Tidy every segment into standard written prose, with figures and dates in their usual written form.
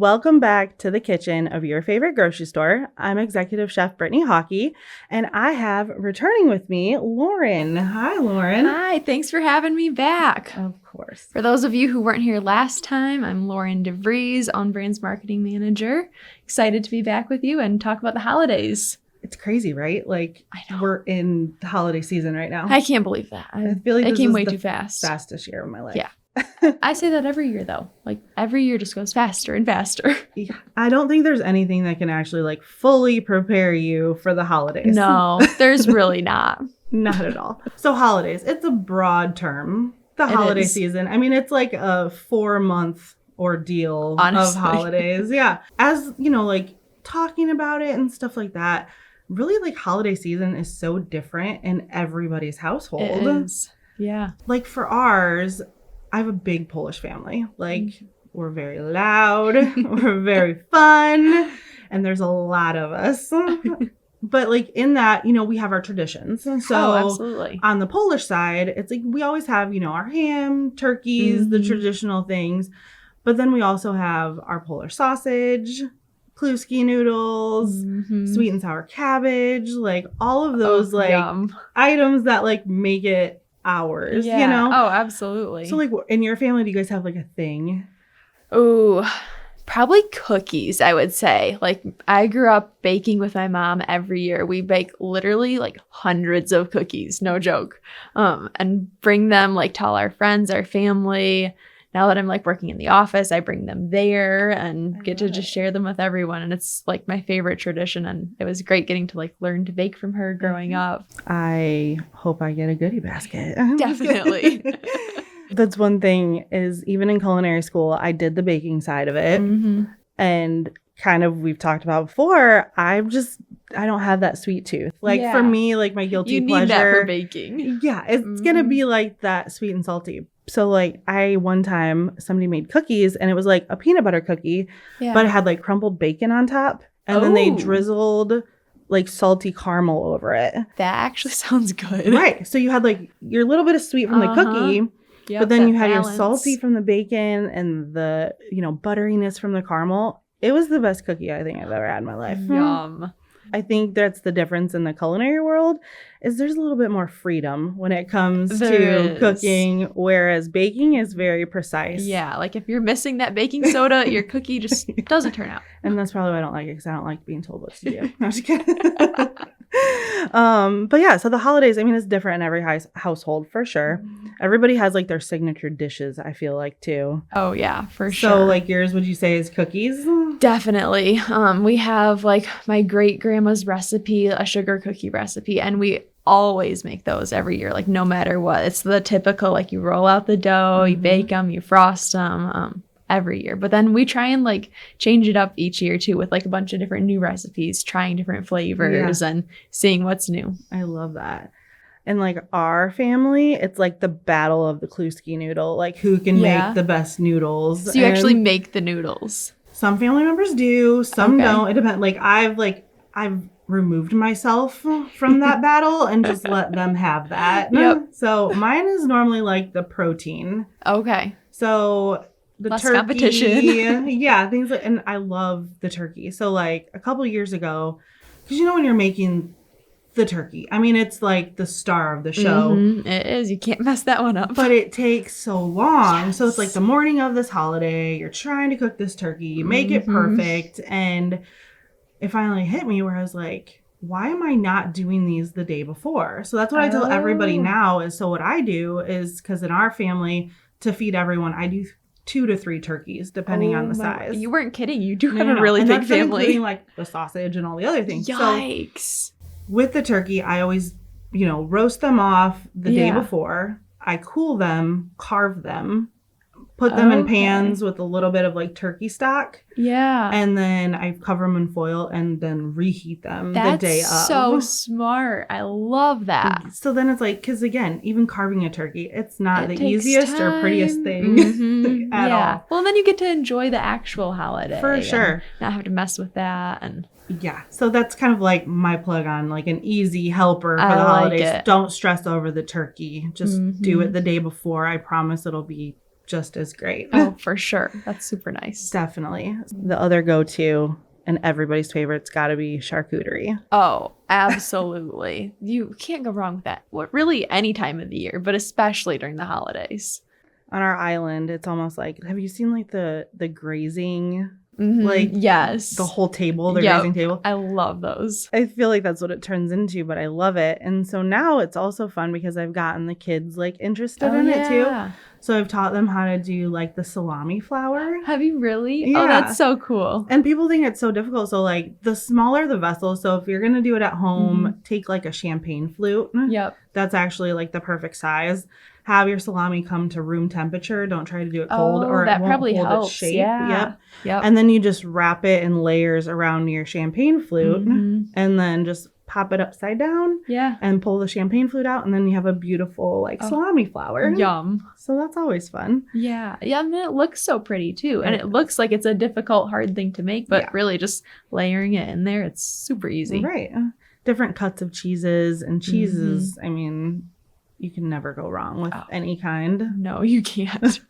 welcome back to the kitchen of your favorite grocery store. I'm Executive Chef Brittany Hockey, and I have returning with me Lauren. Hi, Lauren. Hi, thanks for having me back. Of course. For those of you who weren't here last time, I'm Lauren DeVries, OwnBrands Marketing Manager. Excited to be back with you and talk about the holidays. It's crazy, right? Like, we're in the holiday season right now. I can't believe that. I feel like it this came is way the too fast. Fastest year of my life. Yeah. I say that every year, though. Like, every year just goes faster and faster. Yeah. I don't think there's anything that can actually like fully prepare you for the holidays. No, there's really not. Not at all. So holidays, it's a broad term. The holiday season. I mean, it's like a 4-month ordeal Honestly. Of holidays. Yeah. As, you know, like talking about it and stuff like that, really like holiday season is so different in everybody's household. It is. Yeah. Like for ours, I have a big Polish family. Like we're very loud, we're very fun, and there's a lot of us. But like in that, you know, we have our traditions. So absolutely. On the Polish side, it's like we always have, you know, our ham, turkeys, the traditional things. But then we also have our Polish sausage, kluski noodles, sweet and sour cabbage, like all of those items that like make it ours, you know? Oh, absolutely. So like in your family, do you guys have like a thing? Oh, probably cookies, I would say. Like, I grew up baking with my mom every year. We bake literally like hundreds of cookies, no joke. And bring them like to all our friends, our family. Now that I'm like working in the office, I bring them there and get to just share them with everyone. And it's like my favorite tradition. And it was great getting to like learn to bake from her growing up. I hope I get a goodie basket. Definitely. That's one thing is even in culinary school, I did the baking side of it. And kind of we've talked about before, I don't have that sweet tooth. Like for me, like my guilty pleasure. You need that for baking. Yeah, it's going to be like that sweet and salty. So like one time somebody made cookies and it was like a peanut butter cookie, but it had like crumbled bacon on top. And then they drizzled like salty caramel over it. That actually sounds good. Right. So you had like your little bit of sweet from the cookie, but then you had your salty from the bacon and the, you know, butteriness from the caramel. It was the best cookie I think I've ever had in my life. Yum. I think that's the difference in the culinary world is there's a little bit more freedom when it comes to cooking, whereas baking is very precise. Yeah, like if you're missing that baking soda, your cookie just doesn't turn out. And that's probably why I don't like it, because I don't like being told what to do. I'm just kidding. But yeah, so the holidays, I mean, it's different in every household for sure. Everybody has like their signature dishes, I feel like, too. Oh, yeah, for sure. So like yours, would you say is cookies? Definitely. We have like my great grandma's recipe, a sugar cookie recipe, and we always make those every year, like no matter what. It's the typical, like you roll out the dough, you bake them, you frost them every year. But then we try and like change it up each year too with like a bunch of different new recipes, trying different flavors and seeing what's new. I love that. And like our family, it's like the battle of the kluski noodle, like who can make the best noodles. So you actually make the noodles. Some family members do, some don't. It depends. I've removed myself from that battle and just let them have that. So mine is normally like the protein. Okay. So the less turkey, competition. Yeah, things like, and I love the turkey. So like a couple of years ago, because you know when you're making the turkey, I mean it's like the star of the show. It is. You can't mess that one up. But it takes so long. So it's like the morning of this holiday, you're trying to cook this turkey, you make it perfect, and it finally hit me where I was like, why am I not doing these the day before? So that's what I tell everybody now is, so what I do is, because in our family, to feed everyone, I do 2 to 3 turkeys, depending on the size. You weren't kidding. You do have a really big family. Including like the sausage and all the other things. Yikes. So with the turkey, I always, you know, roast them off the day before. I cool them, carve them, put them in pans with a little bit of like turkey stock. Yeah. And then I cover them in foil and then reheat them the day of. That's so smart. I love that. So then it's like, because again, even carving a turkey, it's not the easiest or prettiest thing at all. Well, then you get to enjoy the actual holiday. For sure. Not have to mess with that. And yeah. So that's kind of like my plug on like an easy helper for the holidays. Don't stress over the turkey. Just do it the day before. I promise it'll be just as great. Oh, for sure. That's super nice. Definitely. The other go-to and everybody's favorite's got to be charcuterie. Oh, absolutely. You can't go wrong with that. What really any time of the year, but especially during the holidays. On our island, it's almost like, have you seen like the grazing, Like, yes, the whole table, the grazing table? I love those. I feel like that's what it turns into, but I love it. And so now it's also fun because I've gotten the kids like interested in it too. So I've taught them how to do like the salami flour. Have you really? Yeah. Oh, that's so cool. And people think it's so difficult. So like the smaller the vessel, so if you're going to do it at home, take like a champagne flute. Yep. That's actually like the perfect size. Have your salami come to room temperature. Don't try to do it cold or that it won't probably hold helps. its shape. Yeah. Yep. And then you just wrap it in layers around your champagne flute and then just pop it upside down. Yeah. And pull the champagne flute out, and then you have a beautiful like salami flour. Yum. So that's always fun. Yeah. Yeah, I mean, it looks so pretty too. And it looks like it's a difficult, hard thing to make, but really just layering it in there, it's super easy. Right. Different cuts of cheeses and cheeses. I mean, you can never go wrong with any kind. No, you can't.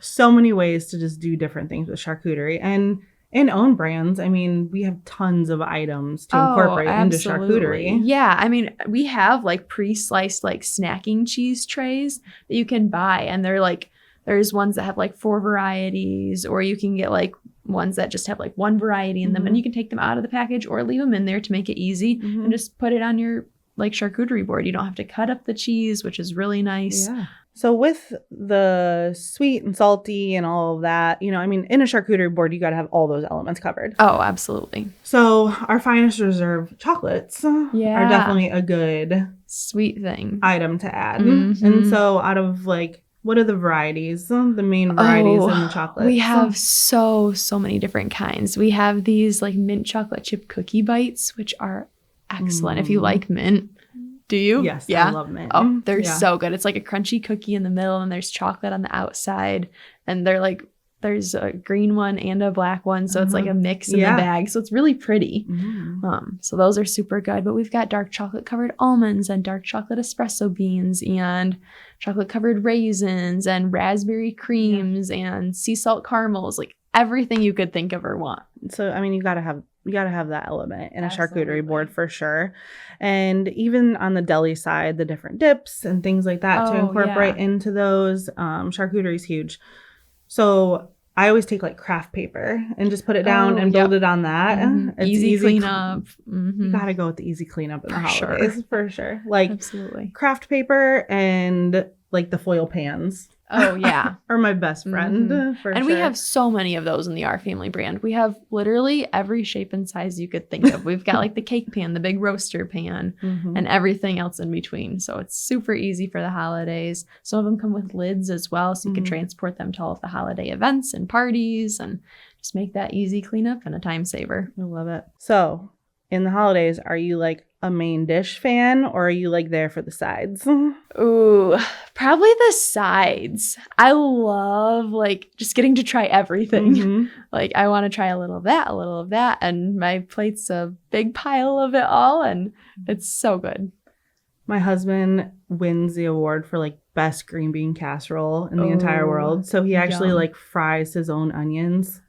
So many ways to just do different things with charcuterie. And in OwnBrands, I mean, we have tons of items to incorporate into charcuterie. Yeah, I mean, we have like pre-sliced like snacking cheese trays that you can buy, and they're like, there's ones that have like 4 varieties, or you can get like ones that just have like 1 variety in them, and you can take them out of the package or leave them in there to make it easy and just put it on your like charcuterie board. You don't have to cut up the cheese, which is really nice. Yeah. So with the sweet and salty and all of that, you know, I mean, in a charcuterie board, you got to have all those elements covered. Oh, absolutely. So our finest reserve chocolates are definitely a good sweet thing item to add. And so out of like, what are the varieties, the main varieties in the chocolate? We have so many different kinds. We have these like mint chocolate chip cookie bites, which are excellent. If you like mint. Do you? Yes, yeah. I love mint. Oh, they're so good. It's like a crunchy cookie in the middle, and there's chocolate on the outside, and they're like, there's a green one and a black one, so it's like a mix in the bag. So it's really pretty. So those are super good. But we've got dark chocolate covered almonds and dark chocolate espresso beans and chocolate covered raisins and raspberry creams and sea salt caramels, like everything you could think of or want. So I mean, you gotta have that element in a charcuterie board for sure. And even on the deli side, the different dips and things like that to incorporate into those. Charcuterie is huge. So I always take like craft paper and just put it down and build it on that. It's easy cleanup. You gotta go with the easy cleanup in the holidays for sure. Like absolutely craft paper and like the foil pans. Oh, yeah. Are my best friend. For and we have so many of those in the Our Family brand. We have literally every shape and size you could think of. We've got like the cake pan, the big roaster pan, and everything else in between. So it's super easy for the holidays. Some of them come with lids as well, so you can transport them to all of the holiday events and parties and just make that easy cleanup and a time saver. I love it. So in the holidays, are you like a main dish fan, or are you like there for the sides? Ooh, probably the sides. I love like just getting to try everything. Like I want to try a little of that, and my plate's a big pile of it all, and it's so good. My husband wins the award for like best green bean casserole in the entire world. So he actually like fries his own onions.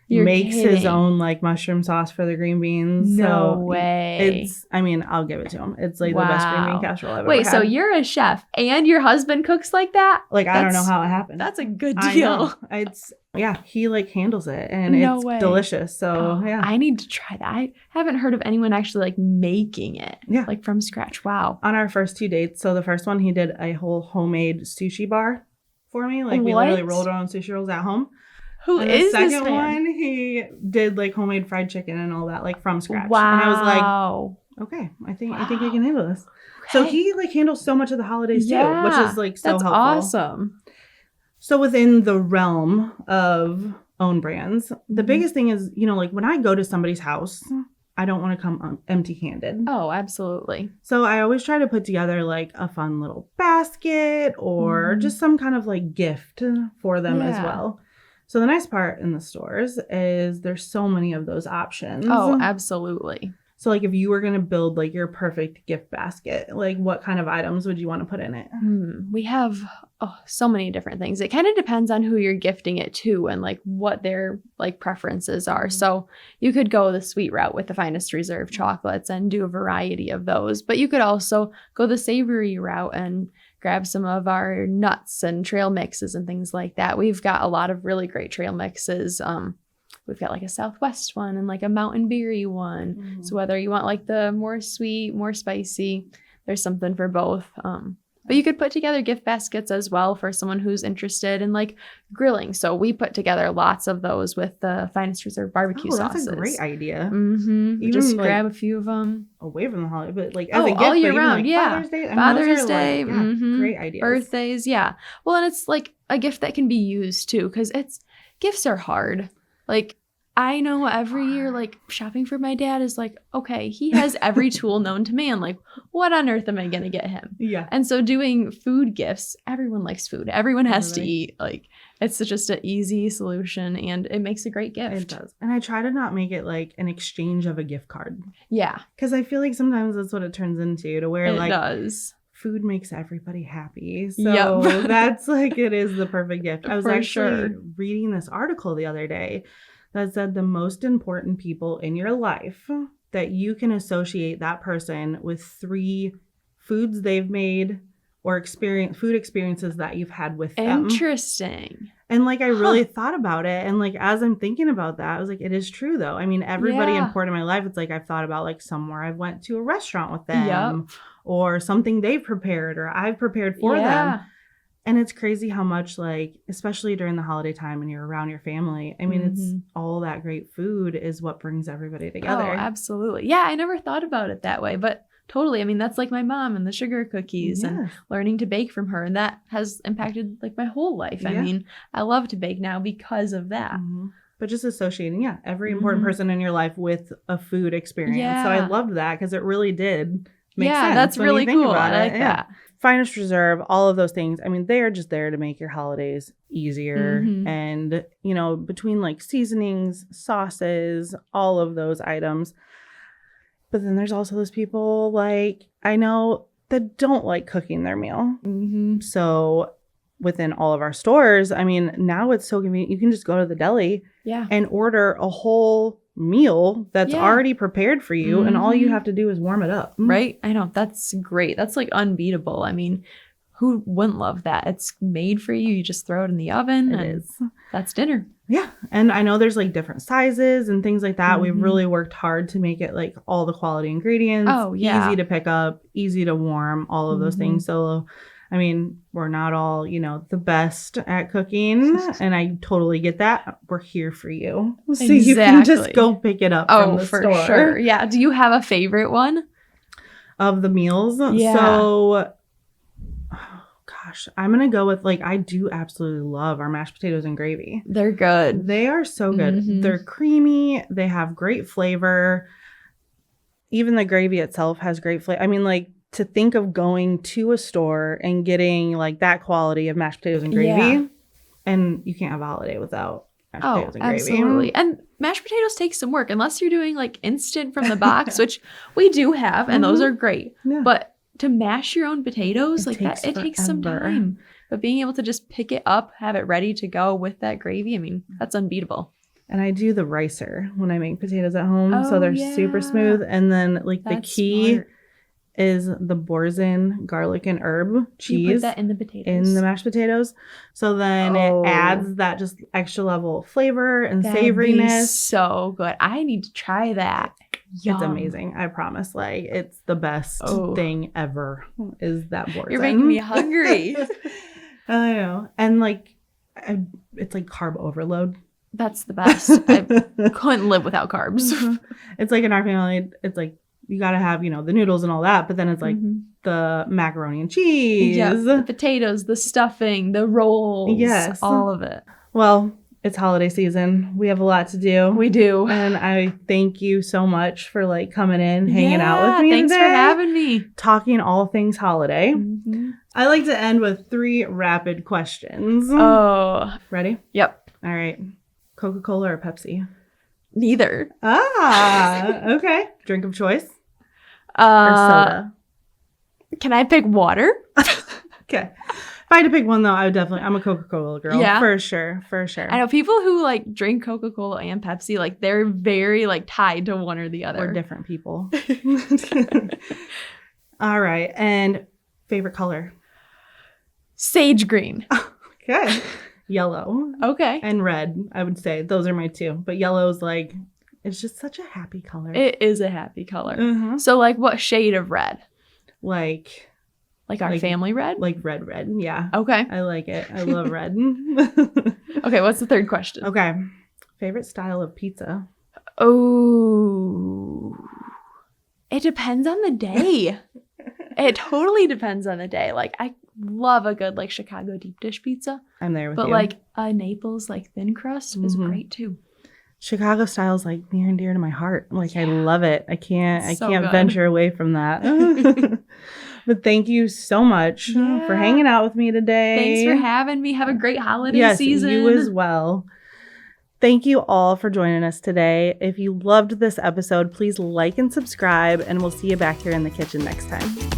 Makes his own like mushroom sauce for the green beans. No way. I'll give it to him. It's like the best green bean casserole I've ever had. Wait, so you're a chef and your husband cooks like that? Like, I don't know how it happened. That's a good deal. He like handles it and it's delicious. So I need to try that. I haven't heard of anyone actually like making it like from scratch. Wow. On our first 2 dates, so the first one he did a whole homemade sushi bar for me. Like we literally rolled our own sushi rolls at home. Who and is the this second man? one, he did like homemade fried chicken and all that, like from scratch. Wow. And I was like, okay, I think I can handle this. Okay. So he like handles so much of the holidays too, which is like so helpful. Awesome. So within the realm of OwnBrands, the biggest thing is, you know, like when I go to somebody's house, I don't want to come empty-handed. Oh, absolutely. So I always try to put together like a fun little basket or just some kind of like gift for them as well. So the nice part in the stores is there's so many of those options. Oh, absolutely. So like if you were going to build like your perfect gift basket, like what kind of items would you want to put in it? We have so many different things. It kind of depends on who you're gifting it to and like what their like preferences are. So you could go the sweet route with the Finest Reserve chocolates and do a variety of those, but you could also go the savory route and grab some of our nuts and trail mixes and things like that. We've got a lot of really great trail mixes. We've got like a Southwest one and like a Mountain Berry one. So whether you want like the more sweet, more spicy, there's something for both. But you could put together gift baskets as well for someone who's interested in like grilling. So we put together lots of those with the Finest Reserve barbecue sauces. That's a great idea. Even just grab a few of them. Away from the holiday, but like as a gift, all year but round, like Father's Day. Father's Day, great ideas. Birthdays, Well, and it's like a gift that can be used too, because gifts are hard. Like I know every year, like shopping for my dad is like, okay, he has every tool known to man. Like, what on earth am I going to get him? Yeah. And so doing food gifts, everyone likes food. Everyone has to eat. Like, it's just an easy solution and it makes a great gift. It does. And I try to not make it like an exchange of a gift card. Yeah. Because I feel like sometimes that's what it turns into, to where it does. Food makes everybody happy. So that's like, it is the perfect gift. I was reading this article the other day that said the most important people in your life that you can associate that person with 3 foods they've made or food experiences that you've had with them. Interesting. And like I really thought about it. And like as I'm thinking about that, I was like, it is true though. I mean, everybody important in my life, it's like I've thought about like somewhere I went to a restaurant with them or something they've prepared or I've prepared for them. And it's crazy how much, like, especially during the holiday time and you're around your family, I mean, it's all that great food is what brings everybody together. Oh, absolutely. Yeah, I never thought about it that way, but totally. I mean, that's like my mom and the sugar cookies and learning to bake from her. And that has impacted like my whole life. I mean, I love to bake now because of that. But just associating, every important person in your life with a food experience. So I loved that because it really did make sense. That's really cool. I like that. Finest Reserve, all of those things. I mean, they are just there to make your holidays easier. And, you know, between like seasonings, sauces, all of those items. But then there's also those people like I know that don't like cooking their meal. So within all of our stores, I mean, now it's so convenient. You can just go to the deli and order a whole meal that's already prepared for you and all you have to do is warm it up. Right? I know. That's great. That's like unbeatable. I mean, who wouldn't love that? It's made for you. You just throw it in the oven and that's dinner. Yeah. And I know there's like different sizes and things like that. We've really worked hard to make it like all the quality ingredients, easy to pick up, easy to warm, all of those things. So I mean, we're not all, you know, the best at cooking, and I totally get that. We're here for you. So you can just go pick it up from the store. For sure. Yeah. Do you have a favorite one? Of the meals? Yeah. So, I'm going to go with, like, I do absolutely love our mashed potatoes and gravy. They're good. They are so good. They're creamy. They have great flavor. Even the gravy itself has great flavor. I mean, like, to think of going to a store and getting like that quality of mashed potatoes and gravy, and you can't have a holiday without mashed potatoes and gravy. Absolutely. And mashed potatoes take some work unless you're doing like instant from the box, which we do have, and those are great. Yeah. But to mash your own potatoes, it takes some time. But being able to just pick it up, have it ready to go with that gravy, I mean, that's unbeatable. And I do the ricer when I make potatoes at home, so they're super smooth. And then like the key is the Boursin garlic and herb cheese. You put that in the potatoes. In the mashed potatoes. So then it adds that just extra level of flavor and savoriness. Be so good. I need to try that. Yum. It's amazing. I promise. Like, it's the best thing ever is that Boursin. You're making me hungry. I know. And like, it's like carb overload. That's the best. I couldn't live without carbs. It's like in our family, it's like, you got to have, you know, the noodles and all that. But then it's like the macaroni and cheese. Yeah, the potatoes, the stuffing, the rolls. Yes. All of it. Well, it's holiday season. We have a lot to do. We do. And I thank you so much for like coming in, hanging out with me thanks today. For having me. Talking all things holiday. I like to end with 3 rapid questions. Oh. Ready? Yep. All right. Coca-Cola or Pepsi? Neither. Okay. Drink of choice or Uh, soda? Can I pick water? Okay. If I had to pick one, though, I'm a Coca-Cola girl. Yeah. For sure. For sure. I know people who like drink Coca-Cola and Pepsi, like they're very like tied to one or the other. We're different people. All right. And favorite color? Sage green. Okay. Yellow. Okay. And red, I would say. Those are my two. But yellow is like, it's just such a happy color. It is a happy color. Uh-huh. So like what shade of red? Like Our family red? Like red. Yeah. Okay. I like it. I love red. Okay, what's the third question? Okay. Favorite style of pizza? Oh. It depends on the day. It totally depends on the day. Like I love a good like Chicago deep dish pizza. I'm there with but you. But like a Naples like thin crust is great too. Chicago style is like near and dear to my heart. Like I love it. I can't good. venture away from that. But thank you so much for hanging out with me today. Thanks for having me. Have a great holiday season. You as well. Thank you all for joining us today. If you loved this episode, please like and subscribe, and we'll see you back here in the kitchen next time.